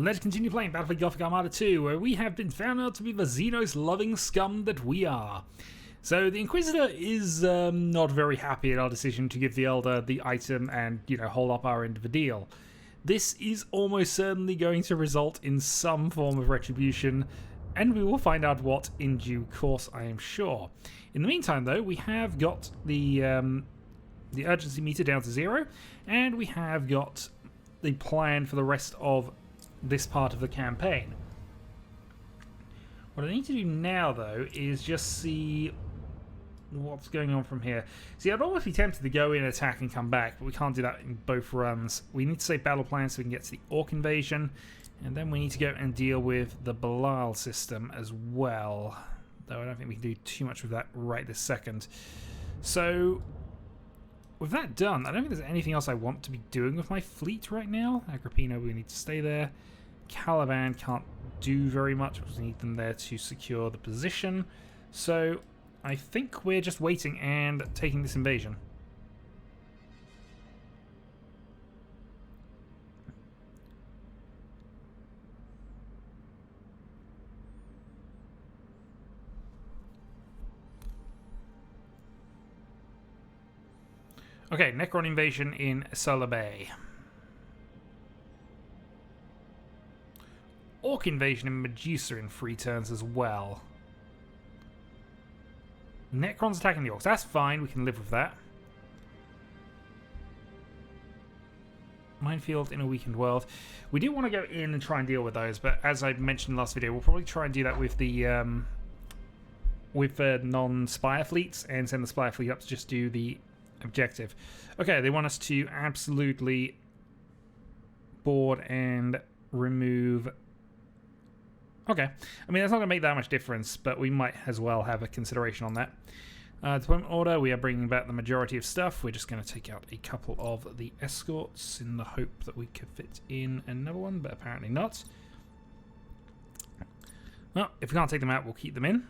let's continue playing Battlefleet Gothic Armada 2, where we have been found out to be the Xenos-loving scum that we are. So the Inquisitor is not very happy at our decision to give the Elder the item and, hold up our end of the deal. This is almost certainly going to result in some form of retribution, and we will find out what in due course, I am sure. In the meantime, though, we have got the urgency meter down to 0, and we have got the plan for the rest of this part of the campaign. What I need to do now, though, is just see what's going on from here. See, I'd almost be tempted to go in, attack, and come back, but we can't do that in both runs. We need to save battle plans so we can get to the Orc invasion, and then we need to go and deal with the Belial system as well. Though I don't think we can do too much with that right this second. So, with that done, I don't think there's anything else I want to be doing with my fleet right now. Agrippina, we need to stay there. Caliban can't do very much because we need them there to secure the position. So, I think we're just waiting and taking this invasion. Okay, Necron invasion in Solar Bay. Orc invasion in Medusa in 3 turns as well. Necron's attacking the Orcs. That's fine, we can live with that. Minefield in a weakened world. We do want to go in and try and deal with those, but as I mentioned in the last video, we'll probably try and do that with the non-Spire fleets and send the Spire fleet up to just do the objective. Okay, they want us to absolutely board and remove. Okay, I mean that's not going to make that much difference, but we might as well have a consideration on that. Deployment order, we are bringing back the majority of stuff. We're just going to take out a couple of the escorts in the hope that we could fit in another one, but apparently not. Well, if we can't take them out, we'll keep them in.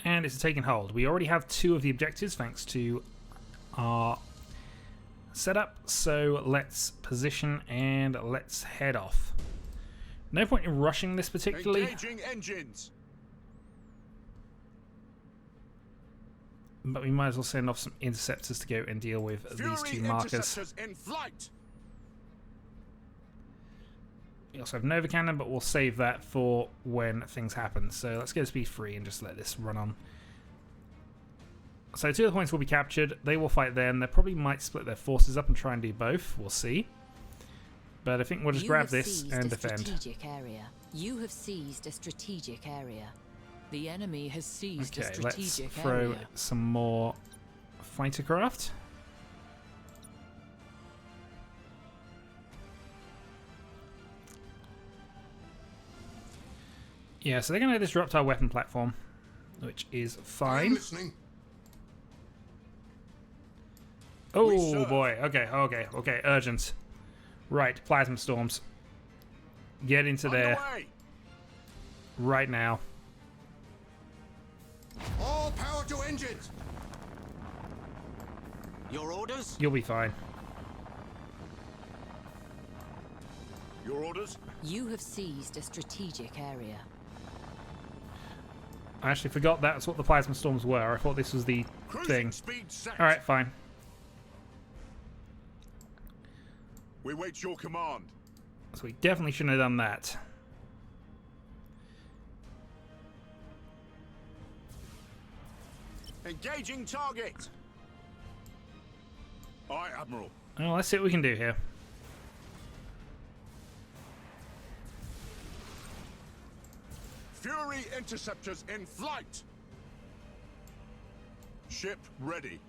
And it's taken hold. We already have 2 of the objectives thanks to our setup. So let's position and let's head off. No point in rushing this particularly. Engaging engines. But we might as well send off some interceptors to go and deal with these 2 markers. Interceptors in flight. We also have Nova Cannon, but we'll save that for when things happen. So let's go to speed 3 and just let this run on. So 2 of the points will be captured. They will fight then. They probably might split their forces up and try and do both. We'll see. But I think we'll just grab this and defend. Area. You have seized a strategic area. The enemy has seized a strategic area. Let's throw some more fighter craft. Yeah, so they're going to disrupt our weapon platform, which is fine. Oh boy, okay, urgent. Right, plasma storms. Get into there. Right now. All power to engines. Your orders? You'll be fine. Your orders? You have seized a strategic area. I actually forgot that's what the plasma storms were. I thought this was the thing. Alright, fine. We wait your command. So we definitely shouldn't have done that. Engaging target. Aye, Admiral. Well, let's see what we can do here. Fury interceptors in flight. Ship ready.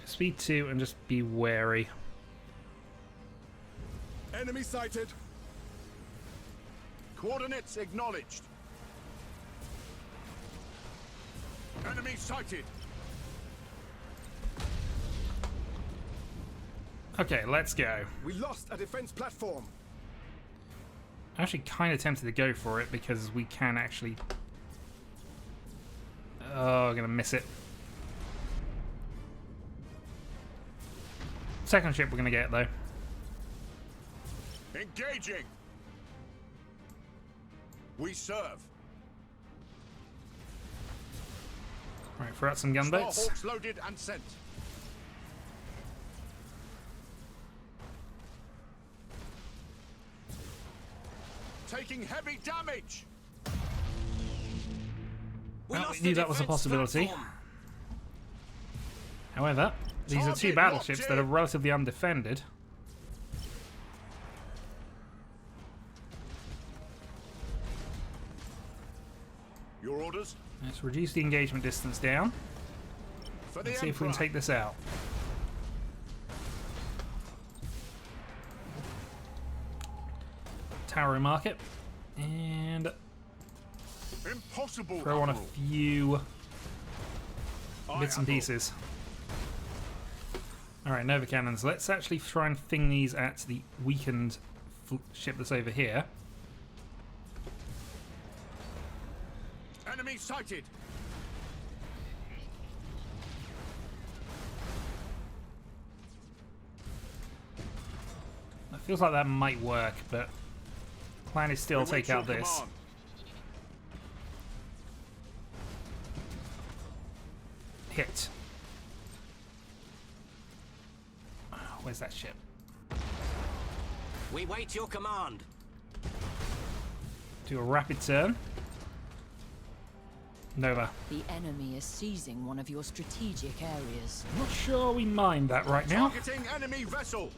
Speed 2 and just be wary. Enemy sighted. Coordinates acknowledged. Enemy sighted. Okay, let's go. We lost a defense platform. I'm actually kind of tempted to go for it because we can actually Oh, gonna miss it. Second ship we're gonna get though. Engaging. We serve. Right, throw out some gunboats. Starhawks loaded and sent. Taking heavy damage. Well, we knew that was a possibility. However, these are two battleships that are relatively undefended. Your orders? Let's reduce the engagement distance down. Let's see if we can take this out. Tower market. And impossible. Throw on a few bits and pieces. Alright, Nova Cannons. Let's actually try and thing these at the weakened ship that's over here. Enemy sighted. It feels like that might work, but plan is still take out this. Command. Hit. Where's that ship? We wait your command. Do a rapid turn. Nova. The enemy is seizing one of your strategic areas. I'm not sure we mind that right now. Targeting enemy vessel.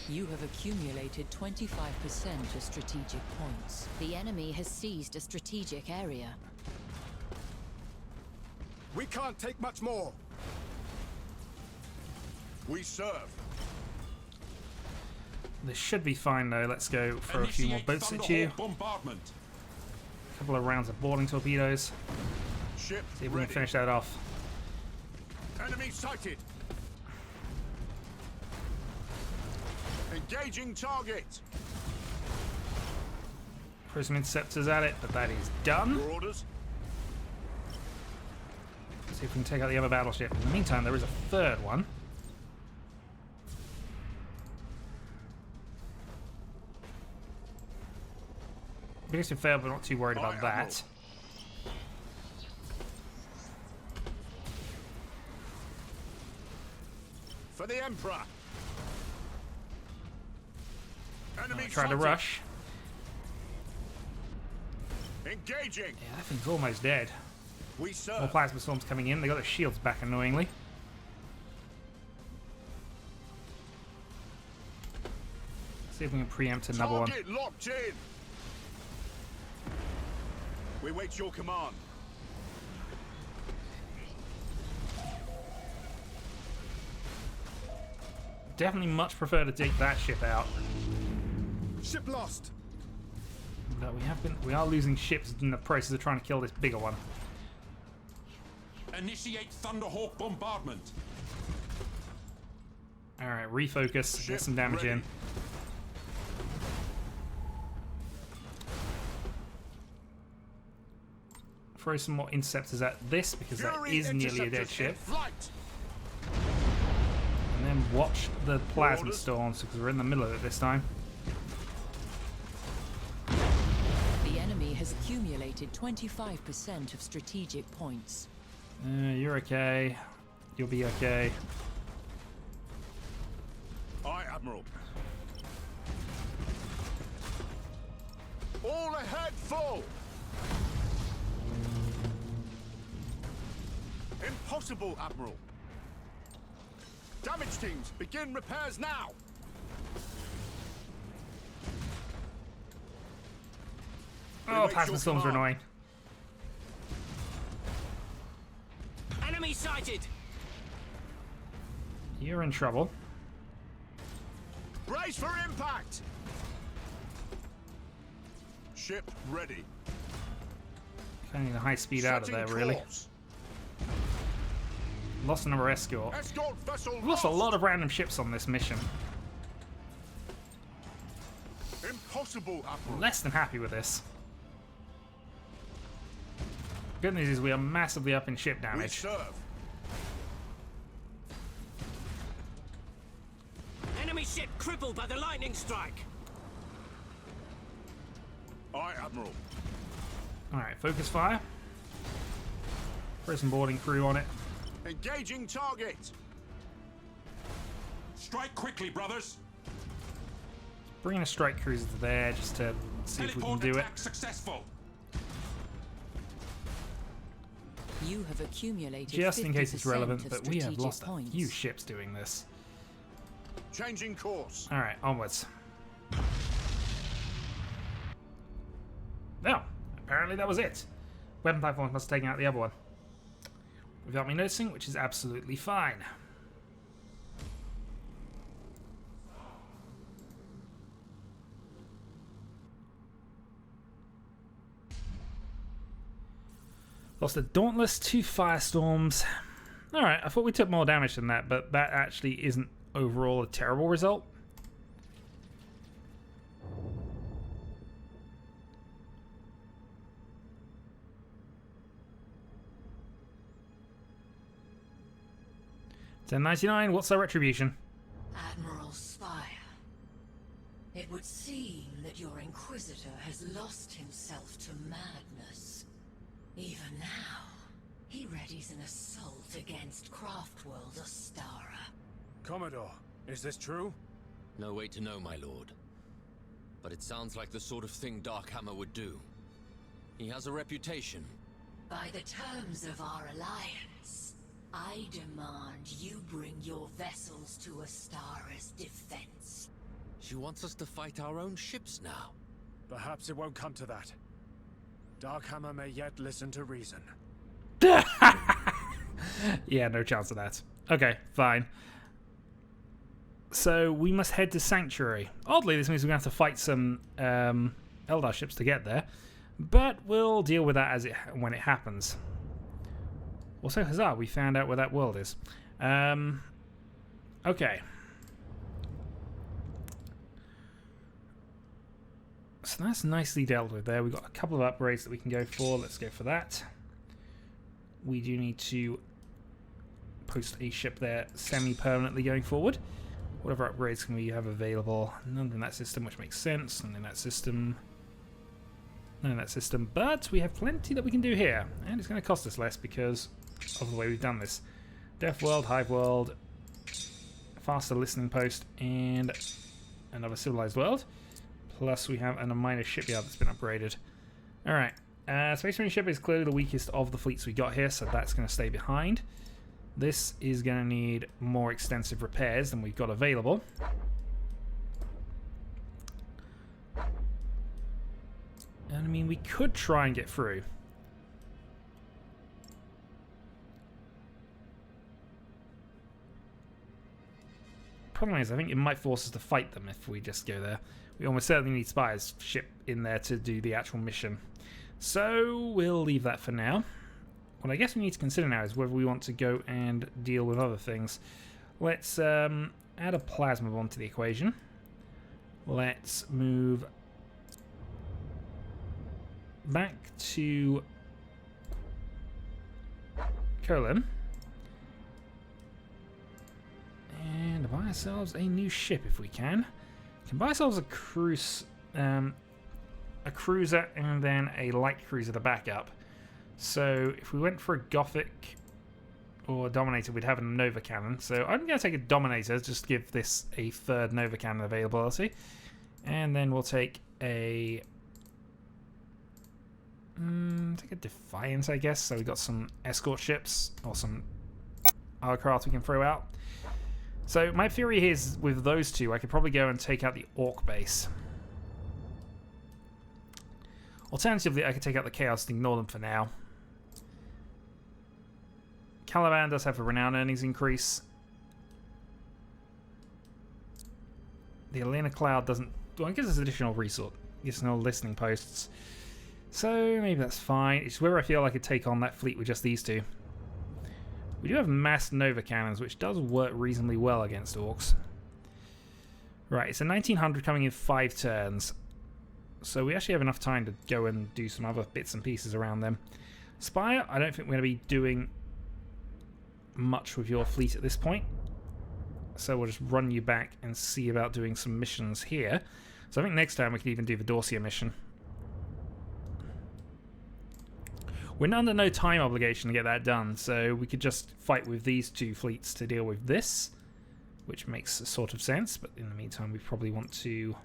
You have accumulated 25% of strategic points. The enemy has seized a strategic area. We can't take much more. We serve. This should be fine though. Let's go throw a few more boats at you. Bombardment. A couple of rounds of boarding torpedoes. Ship See if we ready. can finish that off. Enemy sighted. Engaging target. Throw some interceptors at it, but that is done. Your orders? See if we can take out the other battleship. In the meantime, there is a third one. Biggest and failed, but not too worried about that. For the Emperor. Enemy Try to sighted. rush. Engaging. Yeah, that thing's almost dead. We More serve. plasma storms coming in. They got their shields back, annoyingly. See if we can preempt another one. Target locked in. We wait your command. Definitely much prefer to take that ship out. Ship lost. But we are losing ships in the process of trying to kill this bigger one. Initiate Thunderhawk bombardment. Alright, refocus, get some damage in. Throw some more interceptors at this because that is nearly a dead ship. And then watch the plasma storms because we're in the middle of it this time. The enemy has accumulated 25% of strategic points. You're okay. You'll be okay. Aye, Admiral. All ahead full. Impossible, Admiral. Damage teams, begin repairs now. Oh, plasma storms are annoying. Enemy sighted. You're in trouble. Brace for impact. Ship ready. Kind of need a high speed out of there, really. Course. Lost another escort. Escort vessel We've lost a lot of random ships on this mission. Impossible, Admiral. Less than happy with this. Good news is we are massively up in ship We damage. serve. Enemy ship crippled by the lightning strike. Aye, Admiral. Alright, focus fire. Prison boarding crew on it. Engaging target. Strike quickly, brothers. Bringing a strike cruiser to there just to see if we can Teleport do it. attack successful. You have accumulated Just in case it's 50% relevant, of but we have strategic lost points. a few ships doing this. Changing course. Alright, onwards. No, apparently that was it. Weapon platform must have taken out the other one. Without me noticing, which is absolutely fine. Lost a Dauntless, 2 Firestorms. Alright, I thought we took more damage than that, but that actually isn't overall a terrible result. $10.99, what's our retribution? Admiral Spire, it would seem that your Inquisitor has lost himself to madness. Even now, he readies an assault against Craftworld Ostara. Commodore, is this true? No way to know, my lord. But it sounds like the sort of thing Darkhammer would do. He has a reputation. By the terms of our alliance, I demand you bring your vessels to Ostara's defense. She wants us to fight our own ships now. Perhaps it won't come to that. Darkhammer may yet listen to reason. Yeah, no chance of that. Okay, fine. So we must head to Sanctuary. Oddly, this means we're going to have to fight some Eldar ships to get there. But we'll deal with that when it happens. Also, huzzah, we found out where that world is. Okay. So that's nicely dealt with there. We've got a couple of upgrades that we can go for. Let's go for that. We do need to post a ship there semi-permanently going forward. Whatever upgrades can we have available? None in that system, which makes sense. None in that system. None in that system. But we have plenty that we can do here. And it's going to cost us less because of the way we've done this. Death World, Hive World, faster listening post, and another civilized world. Plus we have a minor shipyard that's been upgraded. Alright. Space Marine ship is clearly the weakest of the fleets we got here, so that's going to stay behind. This is going to need more extensive repairs than we've got available. And I mean, we could try and get through. Problem is, I think it might force us to fight them if we just go there. We almost certainly need Spire's ship in there to do the actual mission. So we'll leave that for now. What I guess we need to consider now is whether we want to go and deal with other things. Let's add a plasma bomb to the equation. Let's move back to Colon. And buy ourselves a new ship if we can. We can buy ourselves a cruiser and then a light cruiser to back up. So if we went for a Gothic or Dominator, we'd have a Nova Cannon. So I'm going to take a Dominator, just to give this a third Nova Cannon availability. And then we'll take a Defiance, I guess. So we've got some escort ships or some aircraft we can throw out. So my theory is with those two, I could probably go and take out the Orc base. Alternatively, I could take out the Chaos and ignore them for now. Caliban does have a renown earnings increase. The Elena Cloud doesn't... Well, it gives us additional resource, additional listening posts. So maybe that's fine. It's where I feel I could take on that fleet with just these two. We do have mass Nova Cannons, which does work reasonably well against Orcs. Right, it's a 1900 coming in 5 turns. So we actually have enough time to go and do some other bits and pieces around them. Spire, I don't think we're going to be doing much with your fleet at this point. So we'll just run you back and see about doing some missions here. So I think next time we can even do the Dorsia mission. We're under no time obligation to get that done, so we could just fight with these two fleets to deal with this, which makes a sort of sense, but in the meantime we probably want to...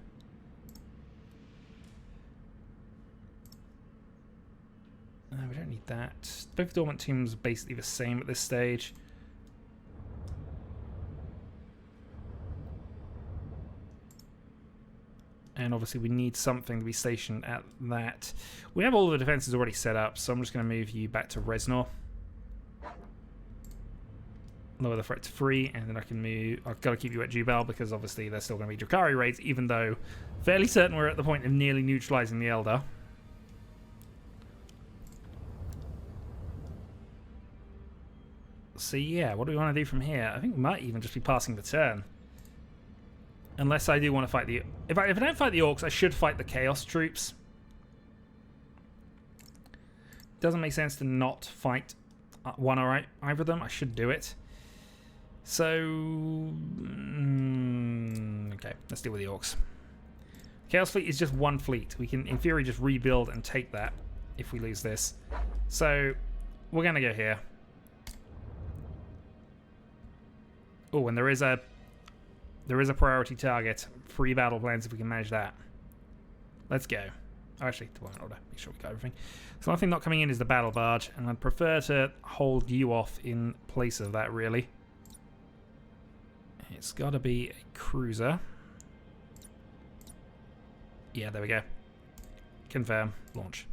we don't need that. Both dormant tombs are basically the same at this stage. And obviously we need something to be stationed at that. We have all the defenses already set up, so I'm just going to move you back to Reznor. Lower the threat to 3, and then I can move... I've got to keep you at Jubal, because obviously there's still going to be Drukhari raids, even though fairly certain we're at the point of nearly neutralizing the Eldar. So yeah, what do we want to do from here? I think we might even just be passing the turn. Unless I do want to fight the... If I don't fight the Orcs, I should fight the Chaos troops. Doesn't make sense to not fight one or either of them. I should do it. So... okay, let's deal with the Orcs. Chaos fleet is just one fleet. We can, in theory, just rebuild and take that if we lose this. So, we're going to go here. Oh, and there is a priority target. 3 battle plans if we can manage that. Let's go. Oh, actually, to one order. Make sure we got everything. So one thing not coming in is the battle barge, and I'd prefer to hold you off in place of that, really. It's got to be a cruiser. Yeah, there we go. Confirm. Launch.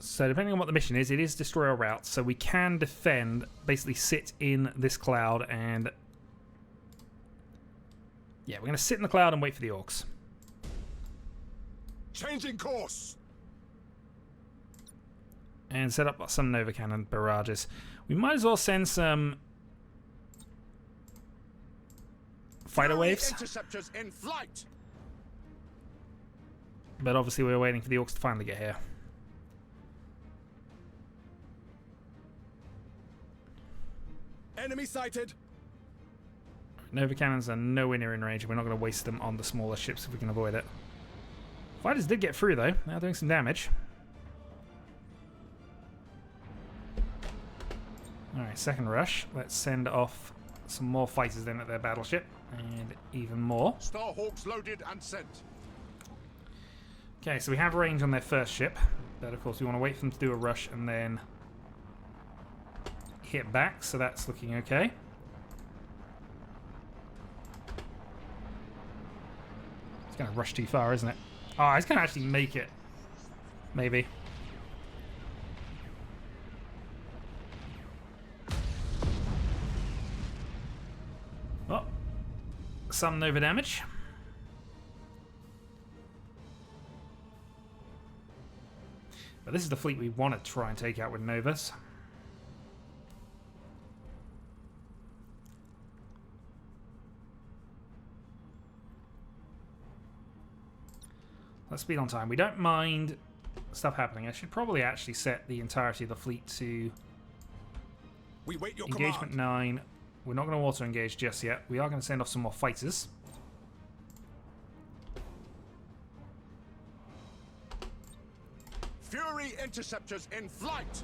So depending on what the mission is, it is destroy our routes, so we can defend, basically sit in this cloud and... yeah, we're going to sit in the cloud and wait for the Orcs. Changing course. And set up some Nova Cannon barrages. We might as well send some fighter waves. Interceptors in flight. But obviously we're waiting for the Orcs to finally get here. Enemy sighted. Nova Cannons are nowhere near in range. We're not going to waste them on the smaller ships if we can avoid it. Fighters did get through though. Now doing some damage. Alright, second rush. Let's send off some more fighters then at their battleship. And even more. Starhawks loaded and sent. Okay, so we have range on their first ship. But of course we want to wait for them to do a rush and then hit back, so that's looking okay. It's going to rush too far, isn't it? Oh, it's going to actually make it. Maybe. Oh. Some Nova damage. But this is the fleet we want to try and take out with Novas. Let's speed on time. We don't mind stuff happening. I should probably actually set the entirety of the fleet to we wait your engagement command. 9. We're not going to auto-engage just yet. We are going to send off some more fighters. Fury interceptors in flight.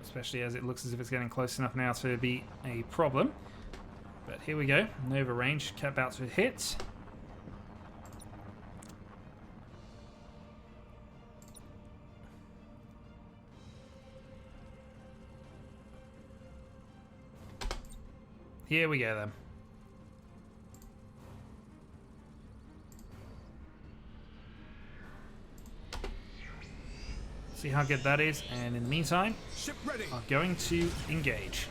Especially as it looks as if it's getting close enough now to be a problem. But here we go. Nova range. Kept out to hit. Here we go then. See how good that is, and in the meantime, ship ready. I'm going to engage.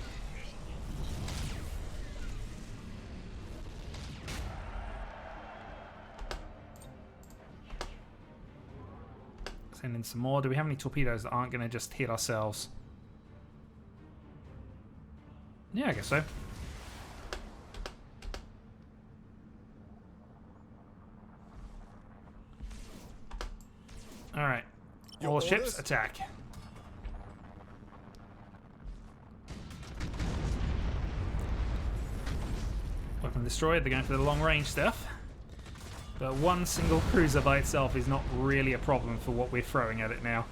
Send in some more. Do we have any torpedoes that aren't going to just hit ourselves? Yeah, I guess so. Alright. All ships, attack. Weapon destroyed, they're going for the long range stuff. But one single cruiser by itself is not really a problem for what we're throwing at it now.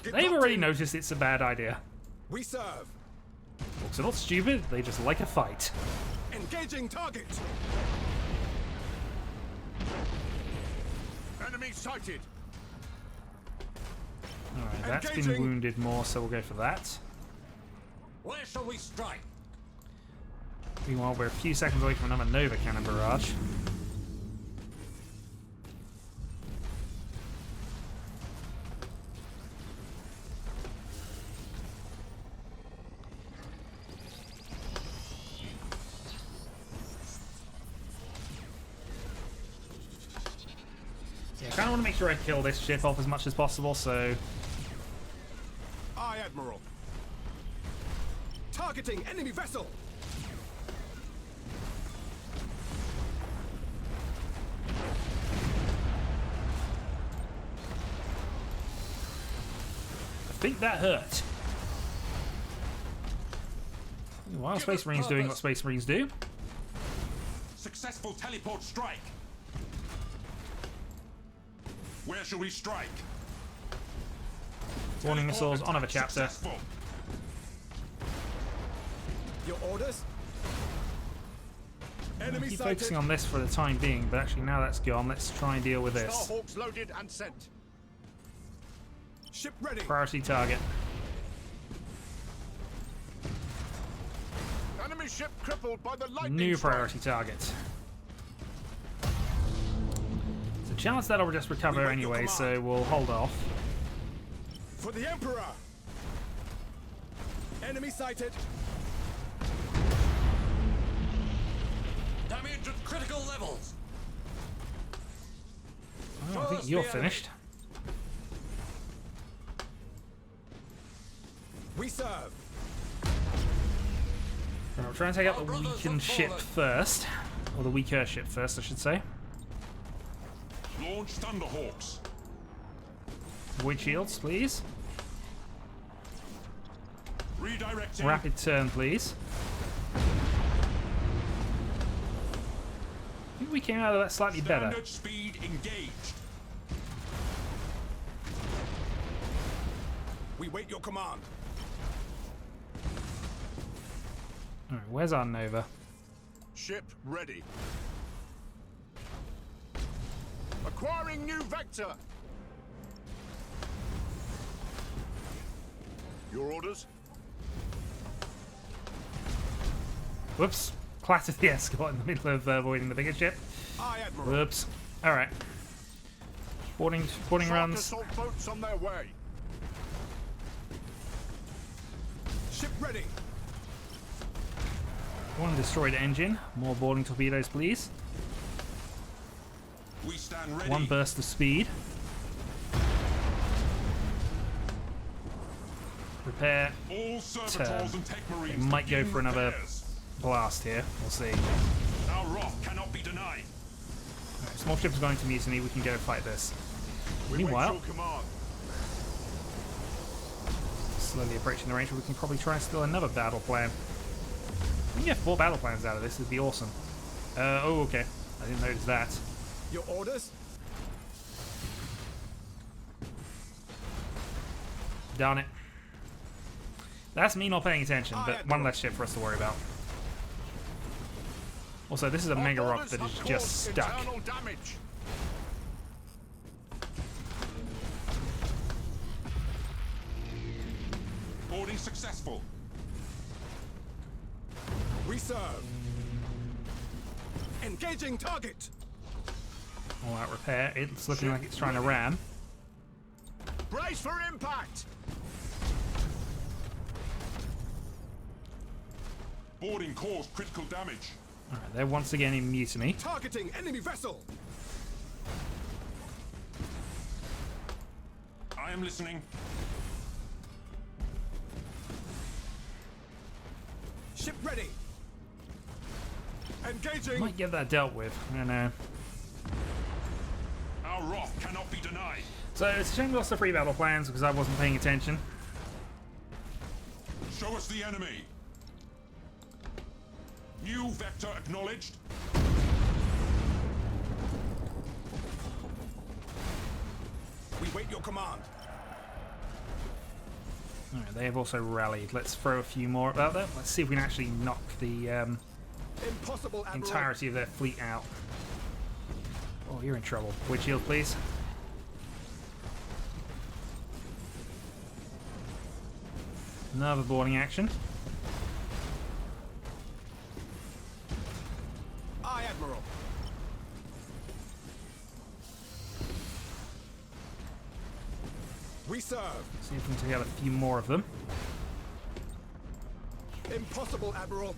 They've already noticed it's a bad idea. We serve. Orcs are not stupid, they just like a fight. Engaging target. Enemy sighted. Alright, that's been wounded more, so we'll go for that. Where shall we strike? Meanwhile, we're a few seconds away from another Nova Cannon barrage. Yeah, I kind of want to make sure I kill this ship off as much as possible, so... Aye, Admiral. Targeting enemy vessel. I think that hurt. While Space Marines doing what Space Marines do. Successful teleport strike. Where shall we strike? Warning missiles on other chapter. Successful. Your orders? Enemy Keep sighted. focusing on this for the time being, but actually now that's gone, let's try and deal with this. Starhawks loaded and sent. Ship ready. Priority target. Enemy ship crippled by the lightning New strike. priority target. There's a chance that'll just recover anyway, so we'll hold off. For the Emperor. Enemy sighted. Damage at critical levels. Oh, I think you're finished. We serve. Right, we'll try and take out the weakened ship first. Or the weaker ship first, I should say. Launch Thunderhawks. Void shields, please. Redirecting. Rapid turn, please. I think we came out of that slightly better. Standard speed engaged. We wait your command. Alright, where's our Nova? Ship ready. Acquiring new vector. Your orders? Whoops. Clattered the escort in the middle of avoiding the bigger ship. Aye, Admiral. Whoops. Alright. Boarding runs. Assault boats on their way. Ship ready. One destroyed engine. More boarding torpedoes, please. We stand ready. One burst of speed. Repair. All servitors and tech marines. It might go begin for another repairs. blast here. We'll see. Our wrath cannot be denied. Right, small ship's going to mutiny. We can go fight this. We Meanwhile, wait your command. slowly approaching the range, we can probably try and steal another battle plan. We can get 4 battle plans out of this. It'd be awesome. Oh, okay. I didn't notice that. Your orders? Darn it. That's me not paying attention, but one less ship for us to worry about. Also, this is a mega rock that is just stuck. Internal damage. Boarding successful. We serve. Engaging target. All out repair. It's looking like it's trying to ram. Brace for impact. Boarding caused critical damage. Alright, they're once again in mutiny. Targeting enemy vessel. I am listening. Ship ready. Engaging. Might get that dealt with. I don't know. Our wrath cannot cannot be denied. So it's a shame we lost the free battle plans because I wasn't paying attention. Show us the enemy. New vector acknowledged. We wait your command. Alright, they have also rallied. Let's throw a few more about that. Let's see if we can actually knock the Impossible, Admiral. entirety of their fleet out. Oh, you're in trouble. Witch shield, please. Another boarding action. Aye, Admiral. We serve. See if we can take out a few more of them. Impossible, Admiral.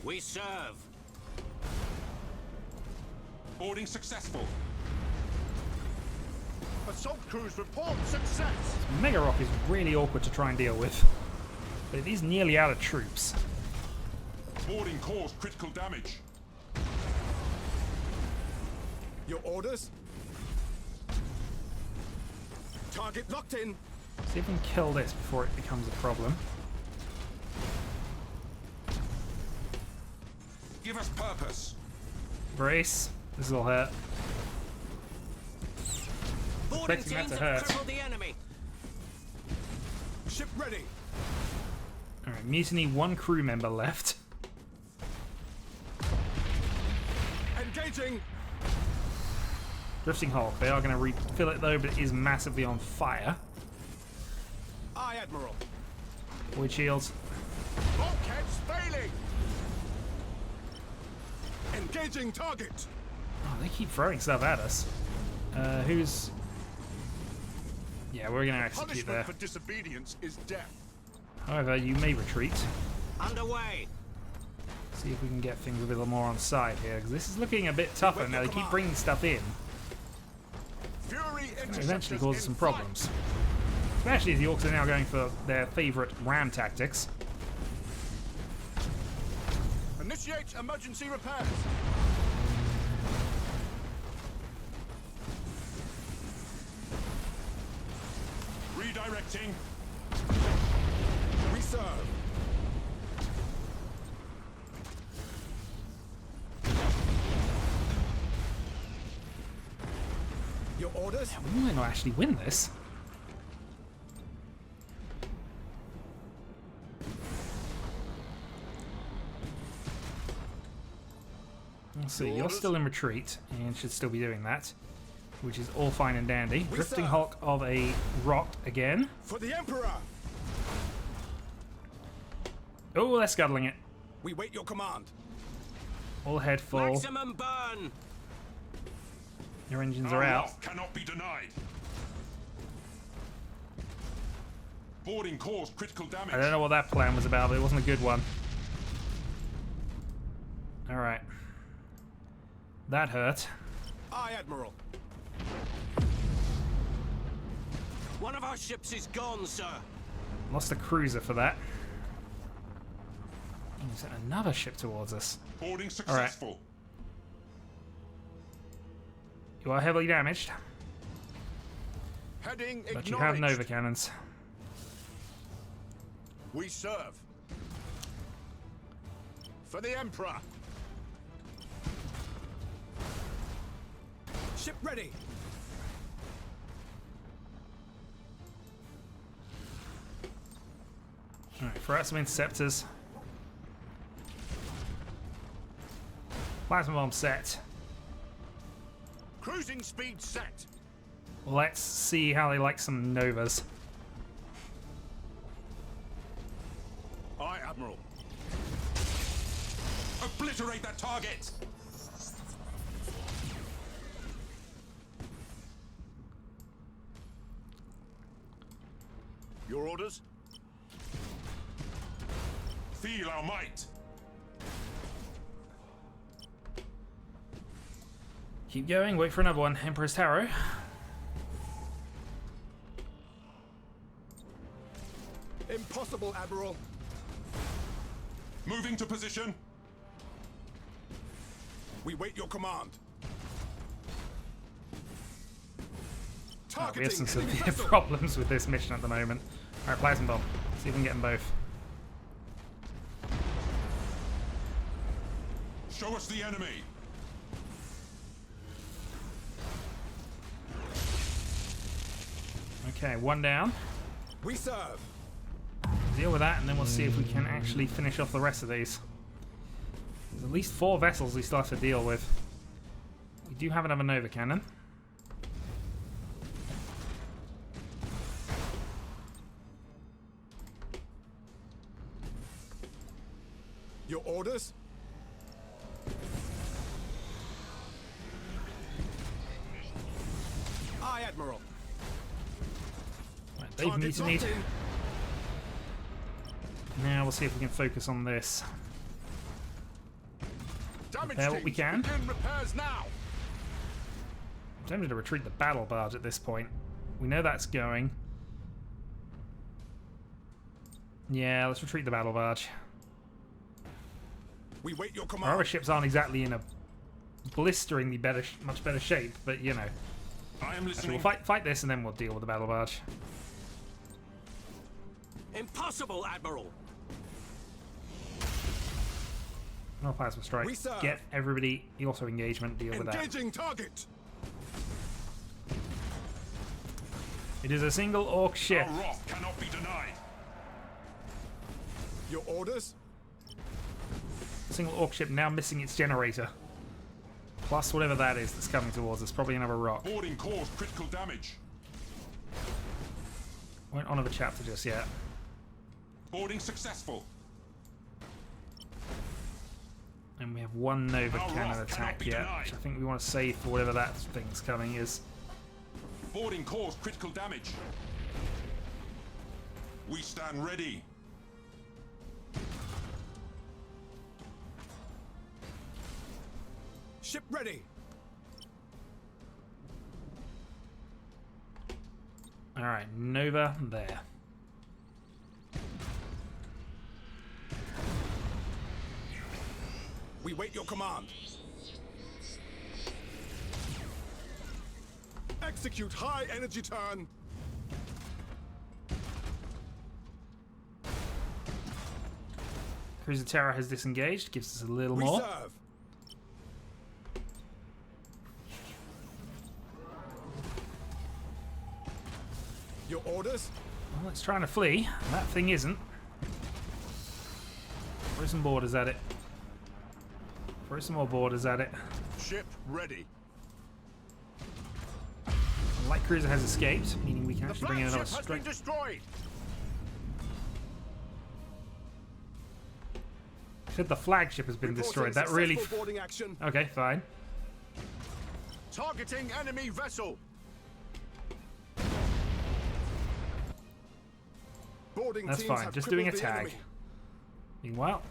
We serve. Boarding successful. Assault crews report success. Mega Rock is really awkward to try and deal with. But it is nearly out of troops. Boarding caused critical damage. Your orders? Target locked in. See if we can kill this before it becomes a problem. Give us purpose. Brace. This will hurt. Boarding Expecting that teams to have hurt. crippled the enemy. Ship ready. Alright, mutiny, one crew member left. Engaging. Drifting Hulk. They are going to refill it though, but it is massively on fire. Aye, Admiral. Void shields. Bulkheads failing. Engaging target. Oh, they keep throwing stuff at us. Who's... Yeah, we're going to execute there. Punishment for disobedience is death. However, you may retreat. Underway. See if we can get things a little more on side here, because this is looking a bit tougher now. They keep bringing stuff in. Fury It eventually causes some problems. Especially as the Orcs are now going for their favourite ram tactics. Initiate emergency repairs. Redirecting. We serve. Your orders? We might not actually win this. Let's see, you're still in retreat and should still be doing that, which is all fine and dandy. Drifting Hulk of a rock again. For the Emperor. Oh, they're scuttling it. We wait your command. All head full. Maximum burn. Your engines Our are out. wrath cannot be denied. Boarding caused critical damage. I don't know what that plan was about, but it wasn't a good one. Alright. That hurt. Aye, Admiral. One of our ships is gone, sir. Lost a cruiser for that. Oh, is that another ship towards us? Boarding successful. You are heavily damaged, Heading but you have acknowledged. Nova cannons. We serve. For the Emperor. Ship ready. Alright, throw out some interceptors. Plasma bomb set. Cruising speed set. Let's see how they like some Novas. Aye, Admiral. Obliterate that target. Your orders? Feel our might. Keep going, wait for another one. Emperor's Tarot. Impossible, Admiral. Moving to position. We wait your command. We have some severe problems with this mission at the moment. Alright, Plasma Bomb. See if we can get them both. Show us the enemy. Okay, one down. We serve. Deal with that, and then we'll see if we can actually finish off the rest of these. There's at least 4 vessels we still have to deal with. We do have another Nova Cannon. Your orders? Aye, Admiral. Right, they've mutinied. Now we'll see if we can focus on this. Repair what we can. Begin repairs now. I'm tempted to retreat the battle barge at this point. We know that's going. Yeah, let's retreat the battle barge. We wait your Our command. other ships aren't exactly in a blisteringly much better shape, but you know. I am So listening. we'll fight this, and then we'll deal with the battle barge. Impossible, Admiral. No plasma strike. We serve. Get everybody also engagement. Deal with that. Engaging target. It is a single orc ship. Our wrath cannot be denied. Your orders? A single orc ship now missing its generator. Plus whatever that is that's coming towards us. Probably another rock. Boarding caused critical damage. Won't honour the chapter just yet. Boarding successful. And we have one Nova Our Cannon wrath cannot attack be yet, denied. which I think we want to save for whatever that thing's coming is. Boarding caused critical damage. We stand ready. Ship ready. Alright, Nova there. We wait your command. Execute high energy turn. Cruiser Terror has disengaged, gives us a little We more. serve. Your orders? Well, it's trying to flee. That thing isn't. Throw some borders at it. Throw some more borders at it. Ship ready. The light cruiser has escaped, meaning we can actually bring in another Flagship has been strike. destroyed. Said the flagship has been destroyed. That really. Successful boarding action. Okay, fine. Targeting enemy vessel. Boarding That's teams fine. have Just doing a crippled the tag. enemy. Meanwhile,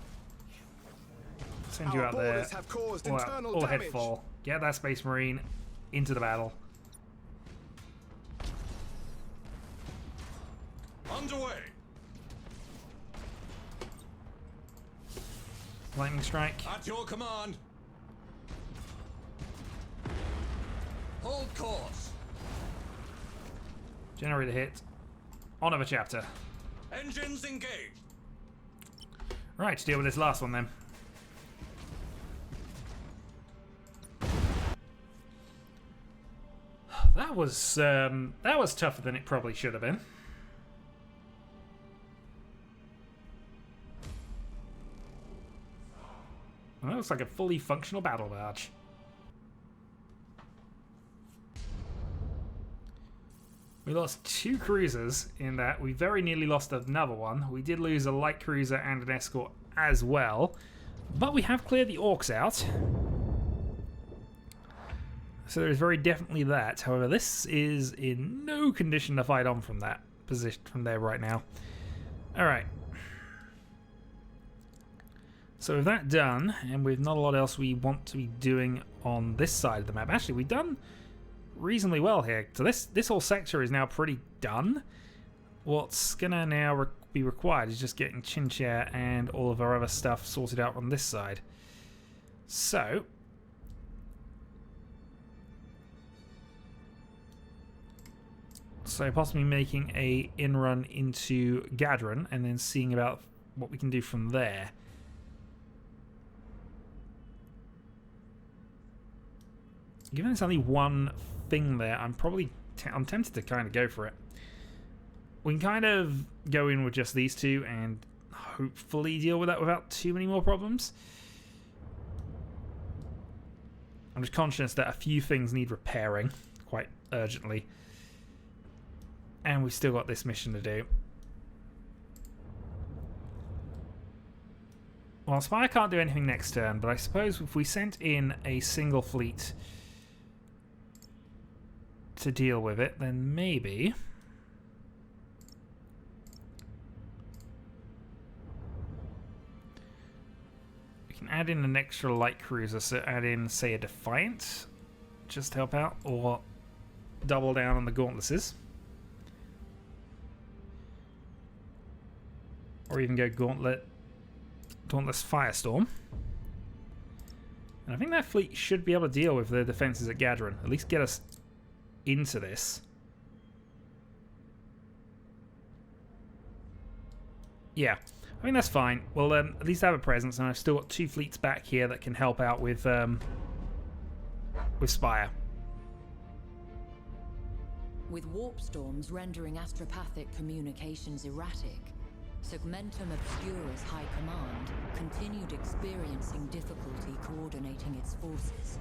send you Our out there. boarders have caused internal All damage. headfall. Get that Space Marine into the battle. Underway. Lightning strike. At your command. Hold course. Generator hit. On of a chapter. Engines engaged. Right, to deal with this last one then. That was tougher than it probably should have been. Well, that looks like a fully functional battle barge. We lost 2 cruisers in that. We very nearly lost another one. We did lose a light cruiser and an escort as well. But we have cleared the orcs out. So there is very definitely that. However, this is in no condition to fight on from that position from there right now. Alright. So with that done, and with not a lot else we want to be doing on this side of the map. Actually, we've done reasonably well here. So this whole sector is now pretty done. What's gonna now be required is just getting Chinchare and all of our other stuff sorted out on this side. So So possibly making a in-run into Gadron and then seeing about what we can do from there. Given there's only one thing there, I'm tempted to kind of go for it. We can kind of go in with just these two and hopefully deal with that without too many more problems. I'm just conscious that a few things need repairing quite urgently. And we've still got this mission to do. Well, Spire can't do anything next turn, but I suppose if we sent in a single fleet to deal with it, then maybe... we can add in an extra light cruiser, so add in, say, a Defiant, just to help out, or double down on the Gauntlesses. Or even go Dauntless Firestorm. And I think that fleet should be able to deal with the defenses at Gadron. At least get us into this. Yeah, I think that's fine. Well, at least have a presence, and I've still got two fleets back here that can help out with Spire. With warp storms rendering astropathic communications erratic, Segmentum Obscura's High Command continued experiencing difficulty coordinating its forces.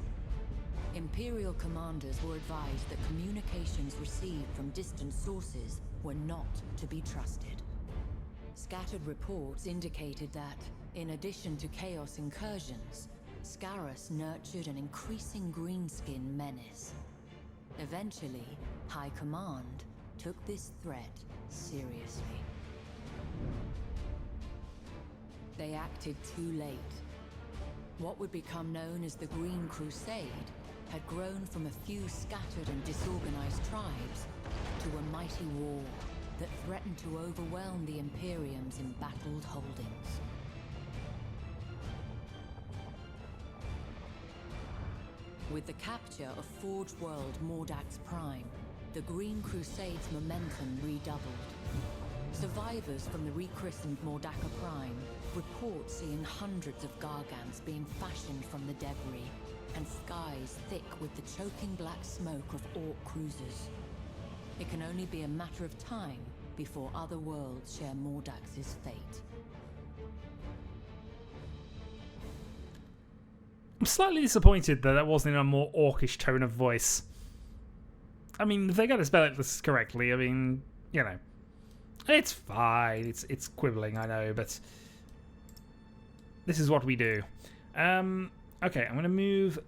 Imperial commanders were advised that communications received from distant sources were not to be trusted. Scattered reports indicated that, in addition to chaos incursions, Scarus nurtured an increasing greenskin menace. Eventually, High Command took this threat seriously. They acted too late. What would become known as the Green Crusade had grown from a few scattered and disorganized tribes to a mighty war that threatened to overwhelm the Imperium's embattled holdings. With the capture of Forge World Mordax Prime, the Green Crusade's momentum redoubled. Survivors from the rechristened Mordaka Prime report seeing hundreds of Gargants being fashioned from the debris, and skies thick with the choking black smoke of Orc cruisers. It can only be a matter of time before other worlds share Mordax's fate. I'm slightly disappointed that wasn't in a more orcish tone of voice. I mean, if they got to spell it this correctly, I mean, you know, it's fine. It's quibbling, I know, but this is what we do. Okay, I'm going to move...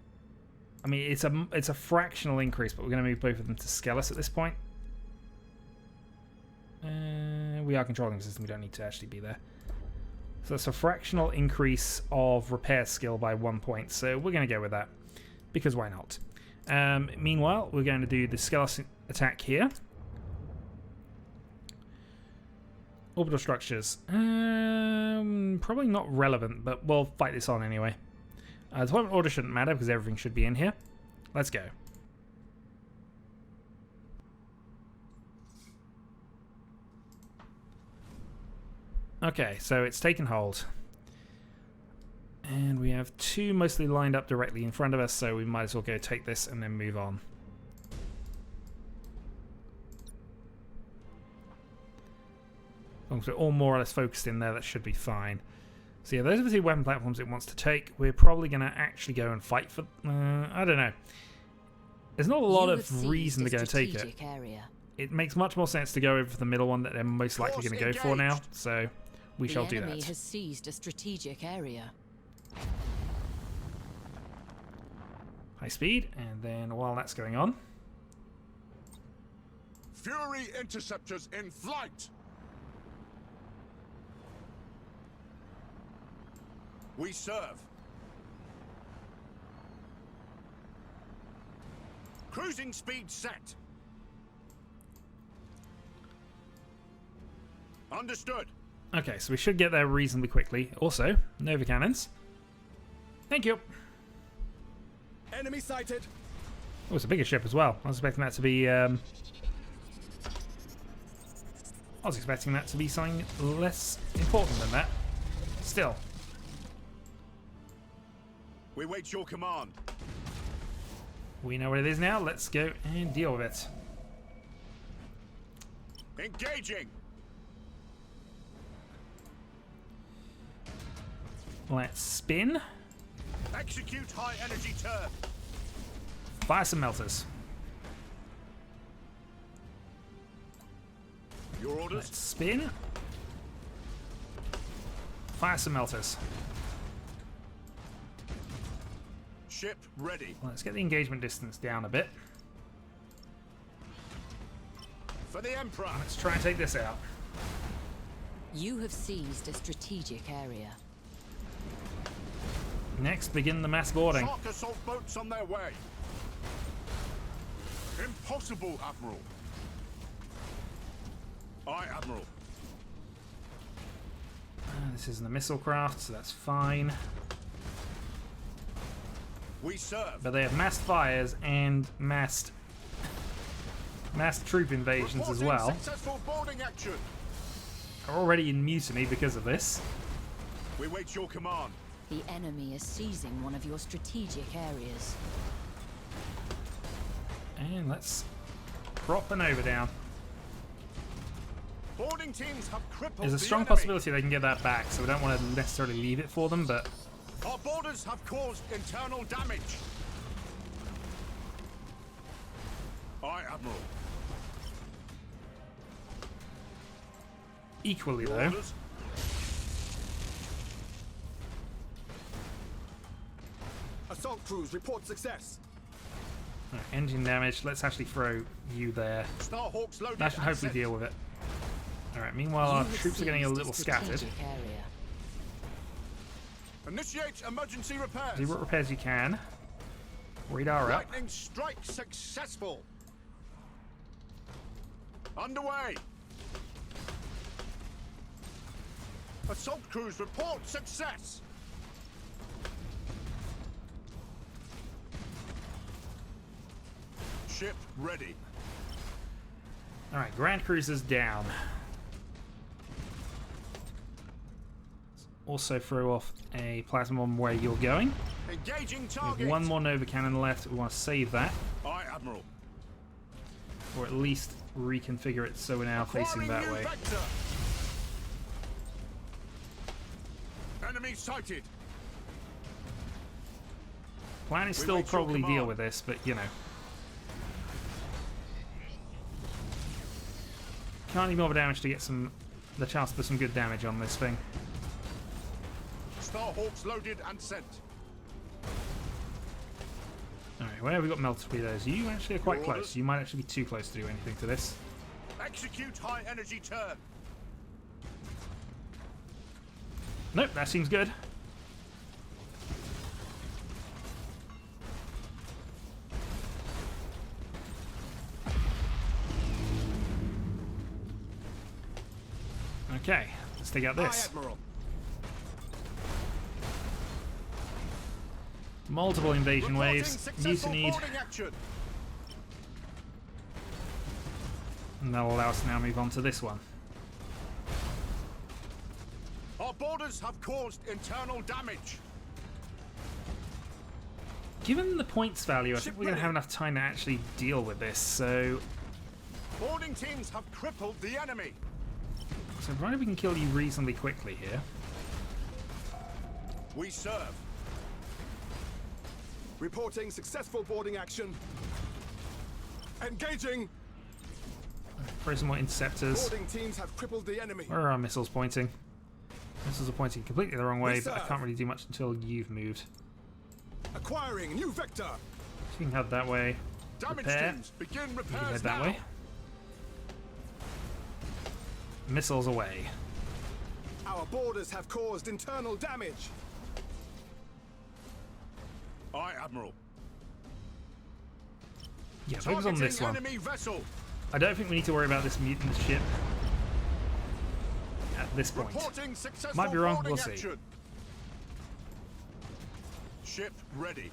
I mean, it's a fractional increase, but we're going to move both of them to Skellis at this point. We are controlling the system. We don't need to actually be there. So it's a fractional increase of repair skill by 1 point. So we're going to go with that, because why not? Meanwhile, we're going to do the Skellis attack here. Orbital structures. Probably not relevant, but we'll fight this on anyway. Deployment order shouldn't matter because everything should be in here. Let's go. Okay, so it's taken hold. And we have two mostly lined up directly in front of us, so we might as well go take this and then move on. As long as we're all more or less focused in there, that should be fine. So yeah, those are the two weapon platforms it wants to take. We're probably going to actually go and fight for... I don't know. There's not a lot of reason to go and take it. It makes much more sense to go over for the middle one that they're most likely going to go for now. So we shall do that. The enemy has seized a strategic area. High speed, and then while that's going on... Fury interceptors in flight! We serve. Cruising speed set. Understood. Okay, so we should get there reasonably quickly. Also, Nova cannons. Thank you. Enemy sighted. Oh, it's a bigger ship as well. I was expecting that to be I was expecting that to be something less important than that. Still. We wait your command. We know what it is now. Let's go and deal with it. Engaging. Let's spin. Execute high energy turn. Fire some melters. Your orders. Let's spin. Fire some melters. Ship ready. Let's get the engagement distance down a bit. For the Emperor. Let's try and take this out. You have seized a strategic area. Next, begin the mass boarding. Shark assault boats on their way. Impossible, Admiral. Aye, Admiral. This isn't a missile craft, so that's fine. We serve. But they have massed fires and massed troop invasions as Reporting well. Successful boarding action. Are already in mutiny because of this. We wait your command. The enemy is seizing one of your strategic areas. And let's prop an over down. Boarding teams have crippled There's a the strong enemy. possibility they can get that back, so we don't want to necessarily leave it for them, but Our borders have caused internal damage. Aye, Admiral. equally Your though, orders. Assault crews report success. Right, engine damage, let's actually throw you there. Starhawks loaded. That should and hopefully sent. deal with it. Alright, meanwhile You our have troops are getting a seized little scattered. strategic area. Initiate emergency repairs. Do what repairs you can. Radar up. Lightning strike successful. Underway. Assault crews report success. Ship ready. Alright, Grand Cruiser's down. Also throw off a plasma bomb where you're going. Engaging We target. have one more Nova Cannon left. We want to save that, Aye, Admiral. or at least reconfigure it so we're now facing Acquiring that new way. vector. Enemy sighted. Plan is We still wait your probably deal command. with this, but you know. Can't need more damage to get the chance to put some good damage on this thing. Starhawks loaded and sent. Alright, where have we got melt torpedoes? You actually are quite Your close. orders? You might actually be too close to do anything to this. Execute high energy turn. Nope, that seems good. Okay, let's take out Aye, this. Admiral. Multiple invasion Reporting waves, successful mutinied, boarding action. and that'll allow us to now move on to this one. Our borders have caused internal damage. Given the points value, I think Ship we're going to ready. have enough time to actually deal with this, so Boarding teams have crippled the enemy. provided we can kill you reasonably quickly here. We serve. Reporting successful boarding action. Engaging. Throw some more interceptors. Boarding teams have crippled the enemy. Where are our missiles pointing? Missiles are pointing completely the wrong way, but I serve. can't really do much until you've moved. Acquiring new vector. So you can head that way. Damage Repair. teams begin You can repairs head that now. way. Missiles away. Our borders have caused internal damage. Aye, Admiral. Yeah, focus on this one. Enemy vessel. I don't think we need to worry about this mutant ship at this point. Reporting successful Might be wrong, boarding we'll see. action. Ship ready.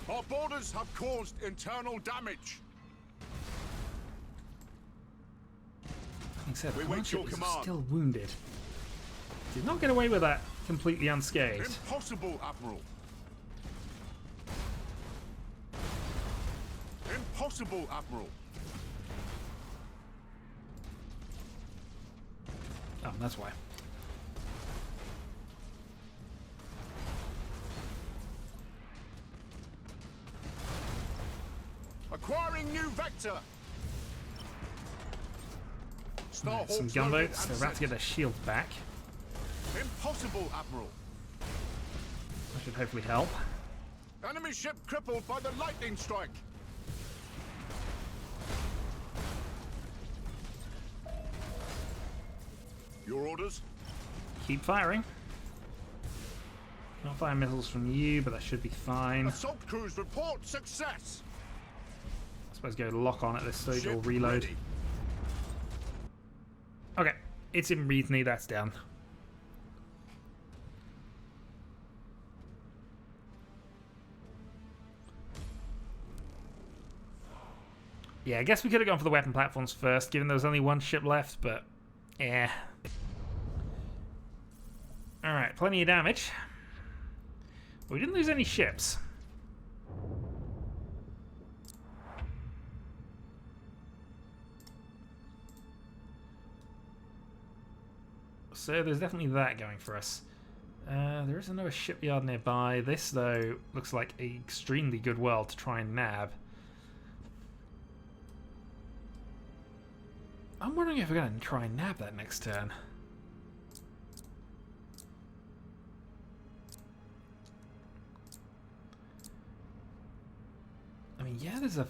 Our borders have caused internal damage. said, We the wait Command your ship is command. still wounded. Did not get away with that completely unscathed. Impossible, Admiral. Impossible, Admiral. Oh, that's why. Acquiring new vector. Right, some gunboats. They're about to get their shields back. Impossible, Admiral. That should hopefully help. Enemy ship crippled by the lightning strike. Your orders? Keep firing. Can't fire missiles from you, but that should be fine. Assault crews report success. I suppose go lock on at this stage or Ship reload. ready. Okay, it's in Reedney, that's down. Yeah, I guess we could have gone for the weapon platforms first, given there was only one ship left, but yeah. Alright, plenty of damage. We didn't lose any ships. So there's definitely that going for us. There is another shipyard nearby. This, though, looks like an extremely good world to try and nab. I'm wondering if we're going to try and nab that next turn. I mean, yeah, there's a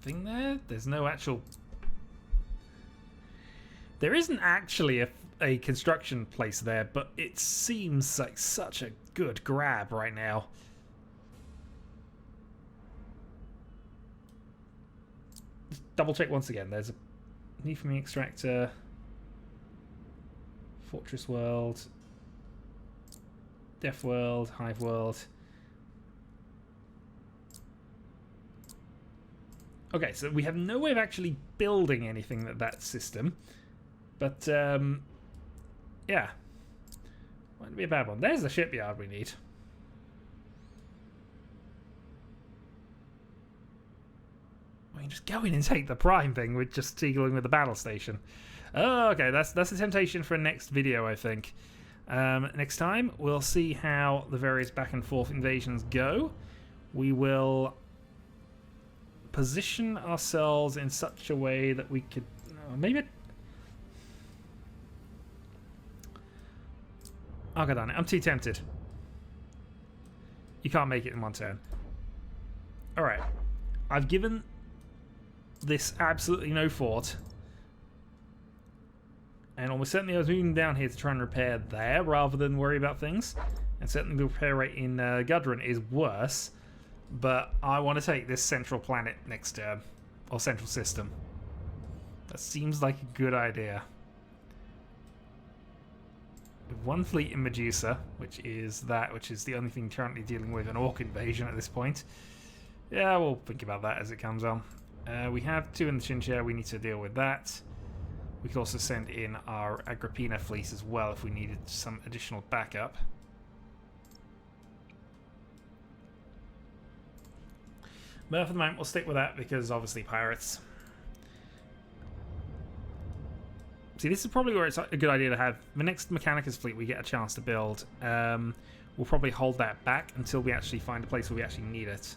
thing there. There's no actual... There isn't actually a construction place there, but it seems like such a good grab right now. Just double check once again. There's a need for me extractor, Fortress World, Death World, Hive World. Okay, so we have no way of actually building anything that system. But, yeah. Wouldn't be a bad one. There's the shipyard we need. We can just go in and take the prime thing with just dealing with the battle station. Oh, okay, that's a temptation for a next video, I think. Next time, we'll see how the various back and forth invasions go. We will position ourselves in such a way that we could... maybe... Oh, god damn it. I'm too tempted. You can't make it in one turn. Alright. I've given this absolutely no thought. And almost certainly I was moving down here to try and repair there rather than worry about things. And certainly the repair rate in Gudrun is worse. But I want to take this central planet next turn. Or central system. That seems like a good idea. One fleet in Medusa, which is the only thing currently dealing with an Orc invasion at this point. Yeah, we'll think about that as it comes on. We have 2 in the Chinchilla, we need to deal with that. We could also send in our Agrippina fleet as well if we needed some additional backup. But for the moment, we'll stick with that because obviously pirates. See, this is probably where it's a good idea to have the next Mechanicus fleet we get a chance to build. We'll probably hold that back until we actually find a place where we actually need it.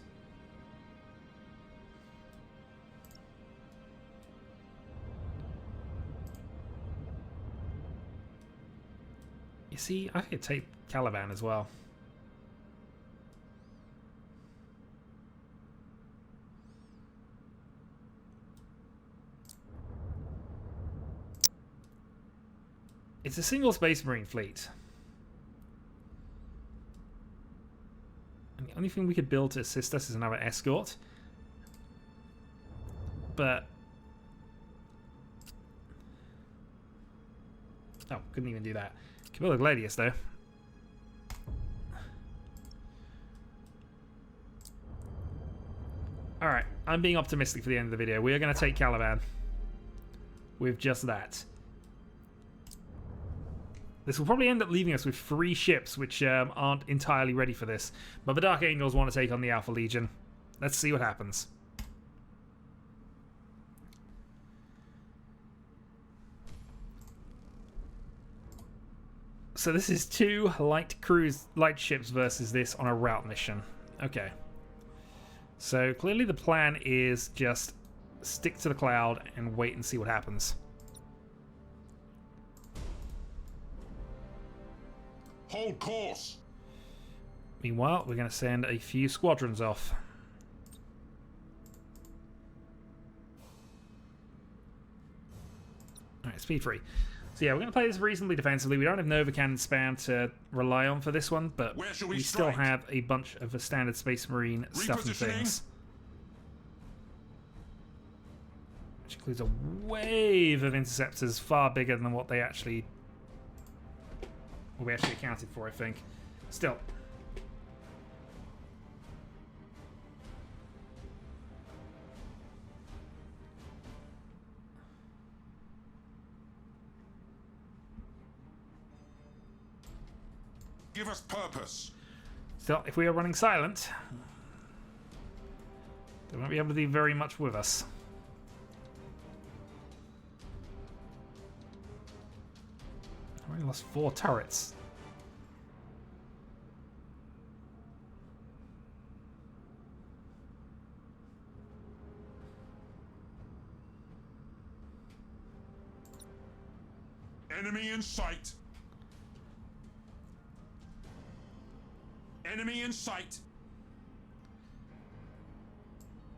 You see, I could take Caliban as well. It's a single Space Marine fleet. And the only thing we could build to assist us is another escort. But... oh, couldn't even do that. Could build a Gladius, though. Alright, I'm being optimistic for the end of the video. We are going to take Caliban. with just that. This will probably end up leaving us with 3 ships, which aren't entirely ready for this. But the Dark Angels want to take on the Alpha Legion. Let's see what happens. So this is 2 light ships versus this on a route mission. Okay. So clearly the plan is just stick to the cloud and wait and see what happens. Hold course. Meanwhile, we're going to send a few squadrons off. Alright, speed free. So yeah, we're going to play this reasonably defensively. We don't have Nova Cannon spam to rely on for this one, but we still have a bunch of the standard Space Marine stuff and things. Which includes a wave of interceptors far bigger than what they actually... what we actually accounted for, I think. Still. Give us purpose. Still, if we are running silent, they won't be able to do very much with us. I already lost 4 turrets. Enemy in sight. Enemy in sight.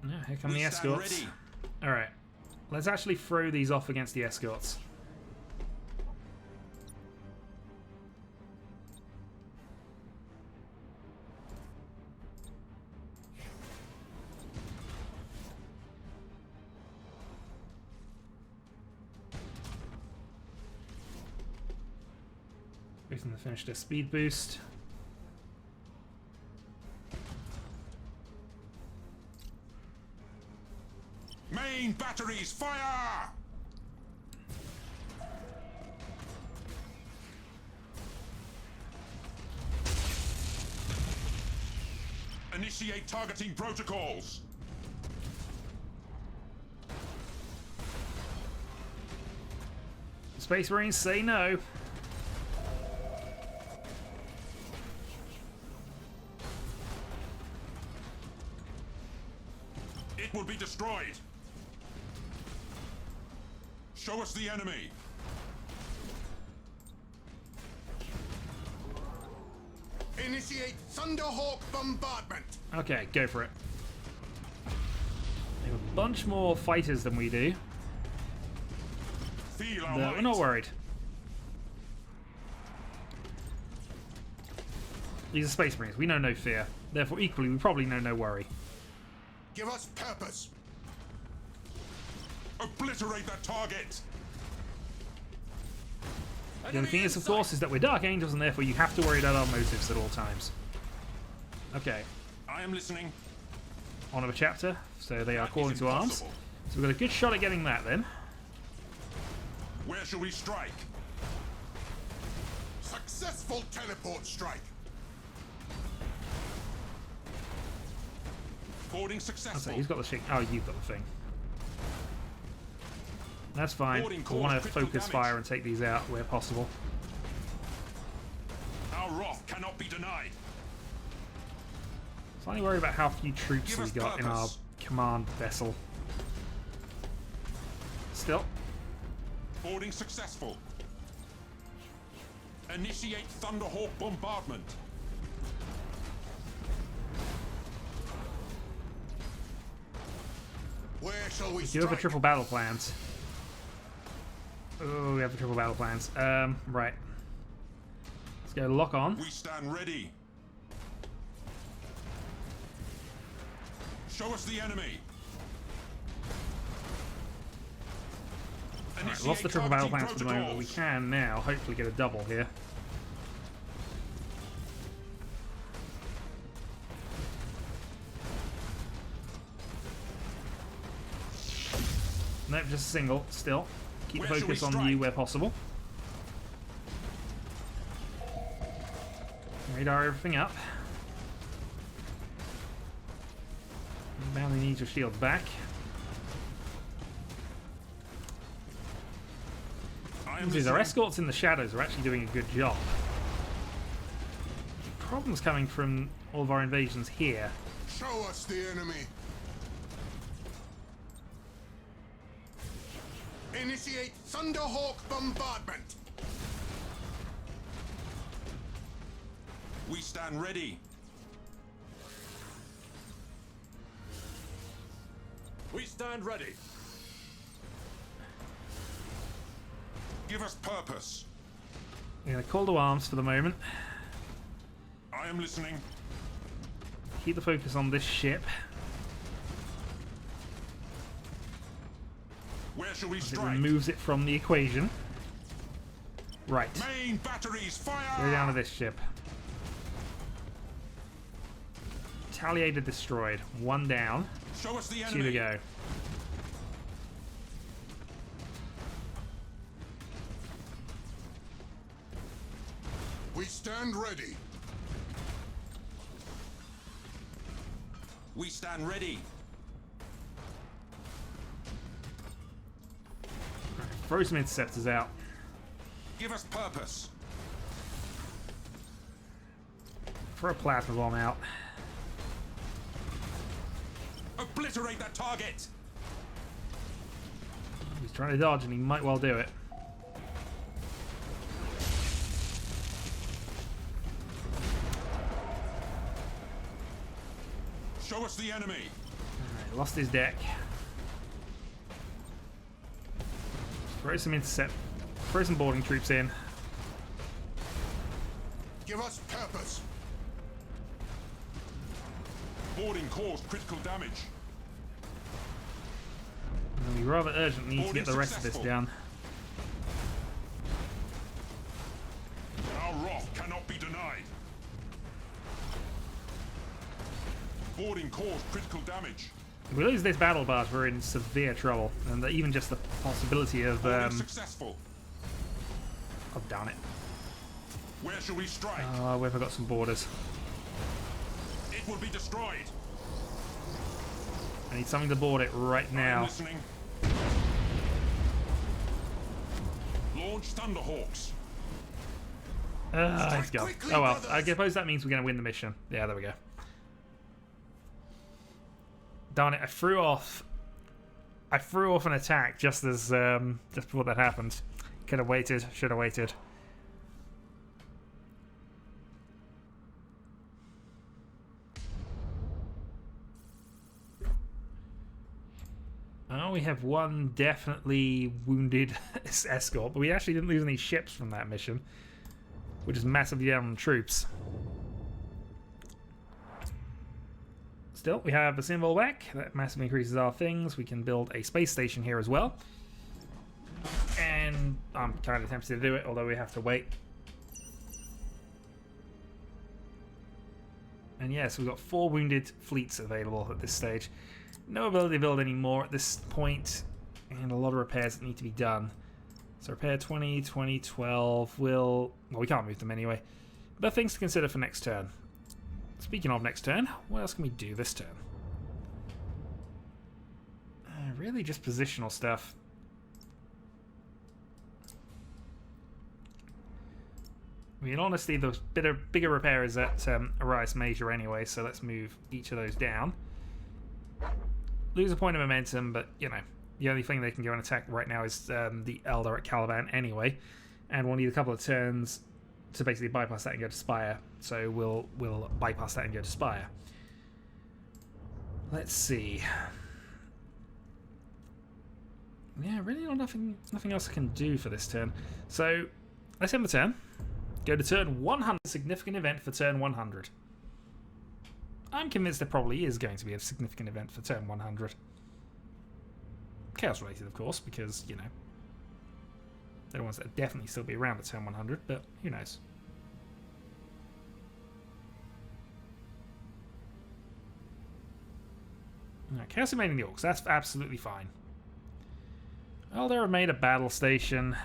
Yeah, here come the escorts. Alright. Let's actually throw these off against the escorts. Waiting to finish their speed boost. Main batteries, fire! Initiate targeting protocols. Space Marines say no. It will be destroyed. Show us the enemy. Initiate Thunderhawk bombardment. Okay, go for it. They have a bunch more fighters than we do. Feel our But we're not worried. These are Space Marines. We know no fear. Therefore, equally, we probably know no worry. Give us purpose. Obliterate that target. The only thing is, of course, is that we're Dark Angels, and therefore you have to worry about our motives at all times. Okay. I am listening. On of a chapter, so they are calling to arms. So we've got a good shot at getting that then. Where shall we strike? Successful teleport strike. Boarding successful. Okay, he's got the thing. Oh, you've got the thing. That's fine. We want to focus fire and take these out where possible. Our wrath cannot be denied. Slightly worried about how few troops we got in our command vessel. Still. Boarding successful. Initiate Thunderhawk bombardment. Where shall we do have a triple battle plans. Oh, we have the triple battle plans. Right. Let's go lock on. We stand ready. Show us the enemy. Right, lost the triple battle plans for the moment, but we can now hopefully get a double here. Nope, just a single still. Keep the Where shall we focus on strike? you where possible. Radar everything up. You badly need your shields back. Because our escorts in the shadows are actually doing a good job. Problems coming from all of our invasions here. Show us the enemy. Initiate Thunderhawk bombardment. We stand ready. We stand ready. Give us purpose. We're going to call to arms for the moment. I am listening. Keep the focus on this ship. Where shall we It strike? removes it from the equation. Right. Main batteries, fire! Go down to this ship. Retaliator destroyed. One down. Show us the Two enemy. to go. We stand ready. We stand ready. Throw some interceptors out. Give us purpose. Throw a plasma bomb out. Obliterate that target. He's trying to dodge and he might well do it. Show us the enemy. Alright, lost his deck. Throw some boarding troops in. Give us purpose. Boarding caused critical damage. And we rather urgently need to get the rest of this down. Our wrath cannot be denied. Boarding caused critical damage. If we lose this battle barge, we're in severe trouble. And even just the possibility of Boarding successful. oh darn it. Where shall we strike? Oh, we've got some borders. It will be destroyed. I need something to board it right I'm now. listening. Launch Thunderhawks. He's gone. quickly, Oh well, brothers. I suppose that means we're going to win the mission. Yeah, there we go. Darn it! I threw off an attack just as just before that happened. Could have waited. Should have waited. Oh, we have one definitely wounded escort, but we actually didn't lose any ships from that mission, which is massively down on troops. Still, we have a symbol back. That massively increases our things. We can build a space station here as well. And I'm kind of tempted to do it, although we have to wait. And yes, we've got 4 wounded fleets available at this stage. No ability to build any more at this point, and a lot of repairs that need to be done. So repair 20, 20, 12 will... Well, we can't move them anyway. But things to consider for next turn. Speaking of next turn, what else can we do this turn? Really just positional stuff. I mean, in honesty, those bigger repairs at Arias Major anyway, so let's move each of those down. Lose a point of momentum, but, you know, the only thing they can go and attack right now is the Elder at Caliban anyway, and we'll need a couple of turns to basically bypass that and go to Spire, so we'll bypass that and go to Spire. Let's see. Yeah, really nothing else I can do for this turn. So, let's end the turn. Go to turn 100, significant event for turn 100. I'm convinced there probably is going to be a significant event for turn 100. Chaos related, of course, because, you know, they're the ones that will definitely still be around at turn 100, but who knows. Chaos invading the Orcs, that's absolutely fine. Elder have made a battle station.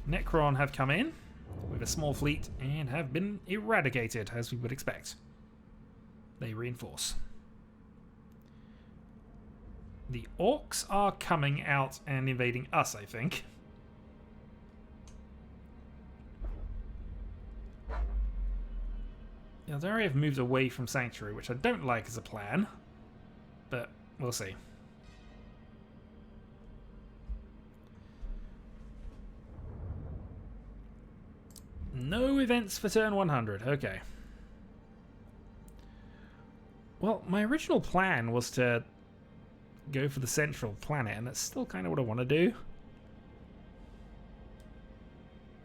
Necron have come in with a small fleet and have been eradicated, as we would expect. They reinforce. The orcs are coming out and invading us, I think. The Eldari have moved away from Sanctuary, which I don't like as a plan, but we'll see. No events for turn 100. Okay. Well, my original plan was to go for the central planet, and that's still kind of what I want to do.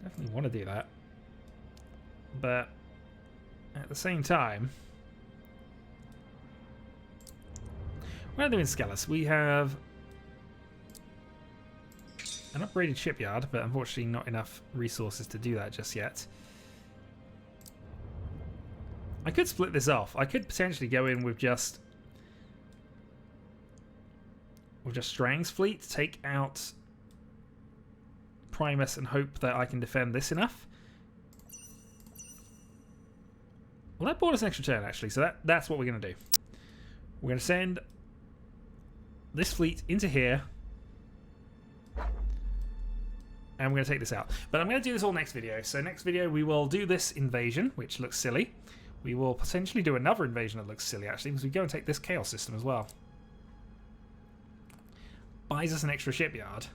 Definitely want to do that. But at the same time, we're doing Skellis. We have an upgraded shipyard, but unfortunately not enough resources to do that just yet. I could split this off. I could potentially go in with just Strang's fleet, take out Primus and hope that I can defend this enough. Well, that bought us an extra turn, actually, so that's what we're going to do. We're going to send this fleet into here, and we're going to take this out. But I'm going to do this all next video. So next video, we will do this invasion, which looks silly. We will potentially do another invasion that looks silly, actually, because we go and take this Chaos system as well. Buys us an extra shipyard.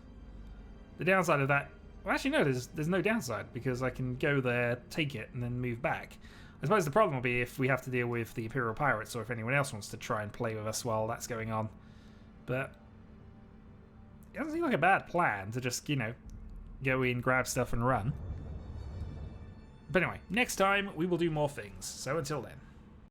The downside of that... Well, actually, no, there's no downside, because I can go there, take it, and then move back. I suppose the problem will be if we have to deal with the Imperial Pirates, or if anyone else wants to try and play with us while that's going on. But it doesn't seem like a bad plan to just, you know, go in, grab stuff, and run. But anyway, next time we will do more things. So until then.